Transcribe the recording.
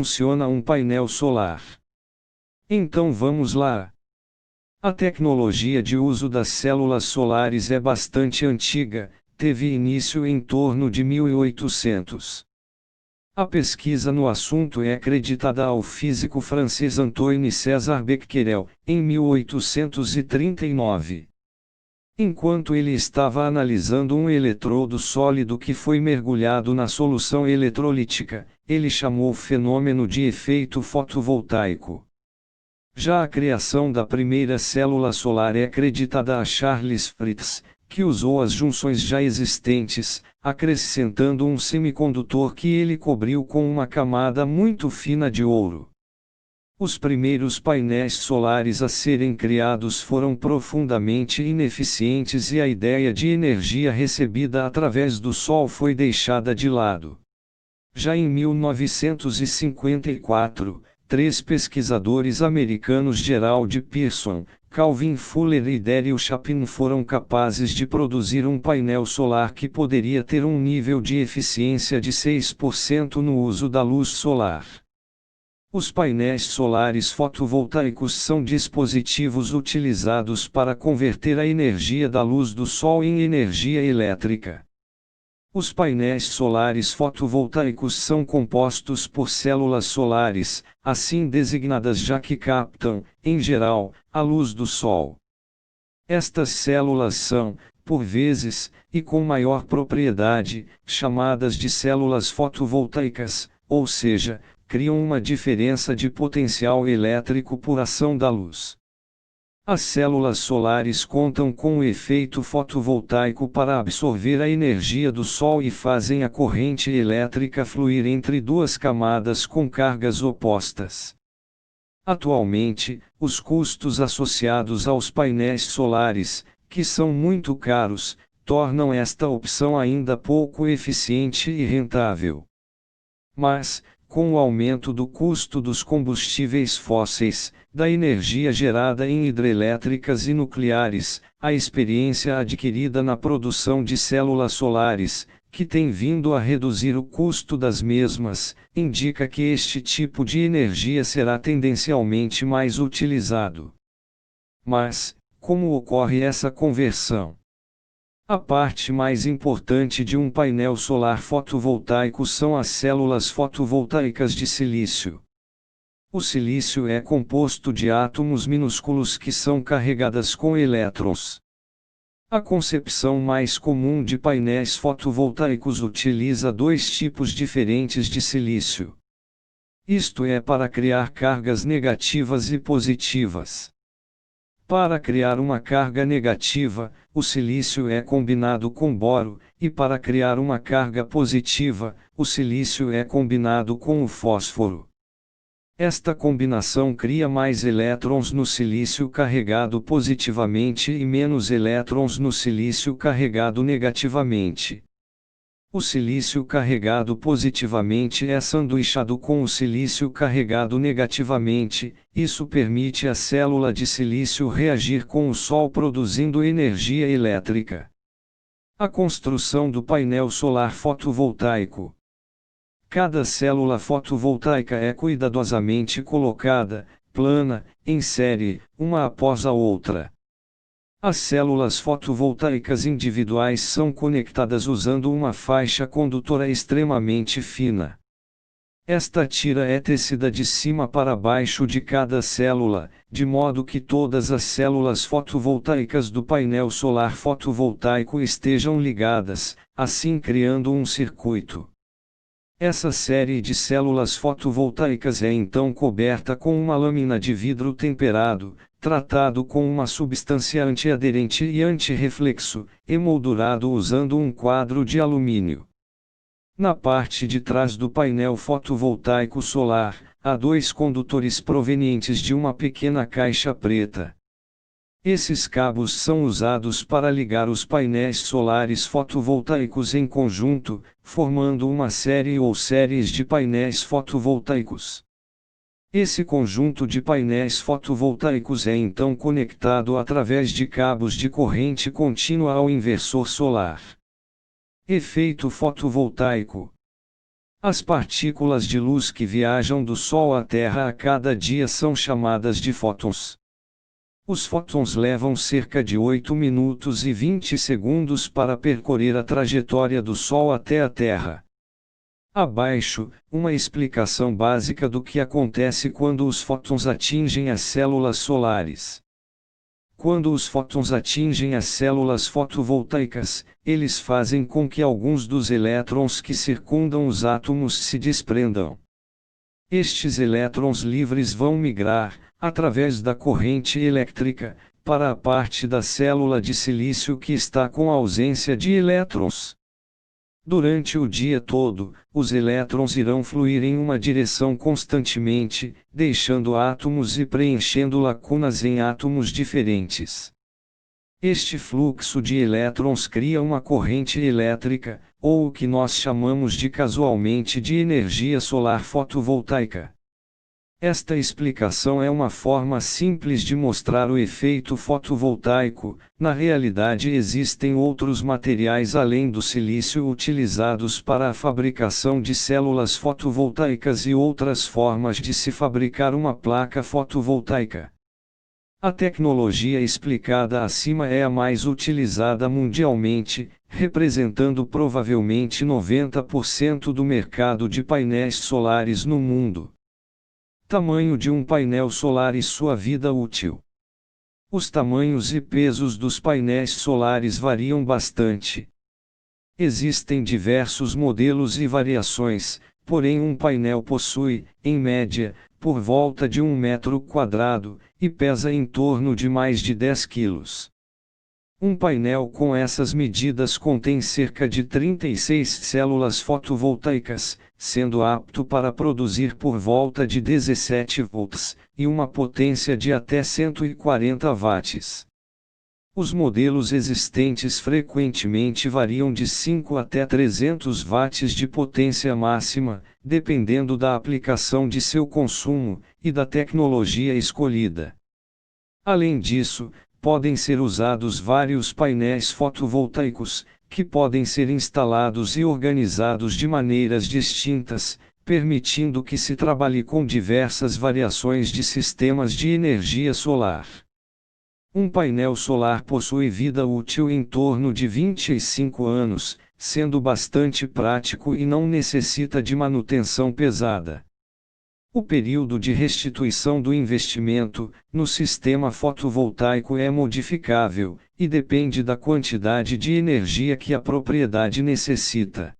funciona um painel solar. Então vamos lá. A tecnologia de uso das células solares é bastante antiga, teve início em torno de 1800. A pesquisa no assunto é acreditada ao físico francês Antoine César Becquerel, em 1839. Enquanto ele estava analisando um eletrodo sólido que foi mergulhado na solução eletrolítica, ele chamou o fenômeno de efeito fotovoltaico. Já a criação da primeira célula solar é acreditada a Charles Fritts, que usou as junções já existentes, acrescentando um semicondutor que ele cobriu com uma camada muito fina de ouro. Os primeiros painéis solares a serem criados foram profundamente ineficientes e a ideia de energia recebida através do Sol foi deixada de lado. Já em 1954, três pesquisadores americanos Gerald Pearson, Calvin Fuller e Daryl Chapin foram capazes de produzir um painel solar que poderia ter um nível de eficiência de 6% no uso da luz solar. Os painéis solares fotovoltaicos são dispositivos utilizados para converter a energia da luz do Sol em energia elétrica. Os painéis solares fotovoltaicos são compostos por células solares, assim designadas já que captam, em geral, a luz do Sol. Estas células são, por vezes, e com maior propriedade, chamadas de células fotovoltaicas, ou seja, criam uma diferença de potencial elétrico por ação da luz. As células solares contam com o efeito fotovoltaico para absorver a energia do Sol e fazem a corrente elétrica fluir entre duas camadas com cargas opostas. Atualmente, os custos associados aos painéis solares, que são muito caros, tornam esta opção ainda pouco eficiente e rentável. Mas, com o aumento do custo dos combustíveis fósseis, da energia gerada em hidrelétricas e nucleares, a experiência adquirida na produção de células solares, que tem vindo a reduzir o custo das mesmas, indica que este tipo de energia será tendencialmente mais utilizado. Mas, como ocorre essa conversão? A parte mais importante de um painel solar fotovoltaico são as células fotovoltaicas de silício. O silício é composto de átomos minúsculos que são carregadas com elétrons. A concepção mais comum de painéis fotovoltaicos utiliza dois tipos diferentes de silício. Isto é para criar cargas negativas e positivas. Para criar uma carga negativa, o silício é combinado com boro, e para criar uma carga positiva, o silício é combinado com o fósforo. Esta combinação cria mais elétrons no silício carregado positivamente e menos elétrons no silício carregado negativamente. O silício carregado positivamente é sanduichado com o silício carregado negativamente, isso permite à célula de silício reagir com o Sol produzindo energia elétrica. A construção do painel solar fotovoltaico. Cada célula fotovoltaica é cuidadosamente colocada, plana, em série, uma após a outra. As células fotovoltaicas individuais são conectadas usando uma faixa condutora extremamente fina. Esta tira é tecida de cima para baixo de cada célula, de modo que todas as células fotovoltaicas do painel solar fotovoltaico estejam ligadas, assim criando um circuito. Essa série de células fotovoltaicas é então coberta com uma lâmina de vidro temperado, tratado com uma substância antiaderente e antirreflexo, emoldurado usando um quadro de alumínio. Na parte de trás do painel fotovoltaico solar, há dois condutores provenientes de uma pequena caixa preta. Esses cabos são usados para ligar os painéis solares fotovoltaicos em conjunto, formando uma série ou séries de painéis fotovoltaicos. Esse conjunto de painéis fotovoltaicos é então conectado através de cabos de corrente contínua ao inversor solar. Efeito fotovoltaico. As partículas de luz que viajam do Sol à Terra a cada dia são chamadas de fótons. Os fótons levam cerca de 8 minutos e 20 segundos para percorrer a trajetória do Sol até a Terra. Abaixo, uma explicação básica do que acontece quando os fótons atingem as células solares. Quando os fótons atingem as células fotovoltaicas, eles fazem com que alguns dos elétrons que circundam os átomos se desprendam. Estes elétrons livres vão migrar, através da corrente elétrica, para a parte da célula de silício que está com ausência de elétrons. Durante o dia todo, os elétrons irão fluir em uma direção constantemente, deixando átomos e preenchendo lacunas em átomos diferentes. Este fluxo de elétrons cria uma corrente elétrica, ou o que nós chamamos casualmente de energia solar fotovoltaica. Esta explicação é uma forma simples de mostrar o efeito fotovoltaico. Na realidade, existem outros materiais além do silício utilizados para a fabricação de células fotovoltaicas e outras formas de se fabricar uma placa fotovoltaica. A tecnologia explicada acima é a mais utilizada mundialmente, representando provavelmente 90% do mercado de painéis solares no mundo. Tamanho de um painel solar e sua vida útil. Os tamanhos e pesos dos painéis solares variam bastante. Existem diversos modelos e variações, porém um painel possui, em média, por volta de 1 metro quadrado, e pesa em torno de mais de 10 quilos. Um painel com essas medidas contém cerca de 36 células fotovoltaicas, sendo apto para produzir por volta de 17 volts, e uma potência de até 140 watts. Os modelos existentes frequentemente variam de 5 até 300 watts de potência máxima, dependendo da aplicação de seu consumo, e da tecnologia escolhida. Além disso, podem ser usados vários painéis fotovoltaicos, que podem ser instalados e organizados de maneiras distintas, permitindo que se trabalhe com diversas variações de sistemas de energia solar. Um painel solar possui vida útil em torno de 25 anos, sendo bastante prático e não necessita de manutenção pesada. O período de restituição do investimento no sistema fotovoltaico é modificável, e depende da quantidade de energia que a propriedade necessita.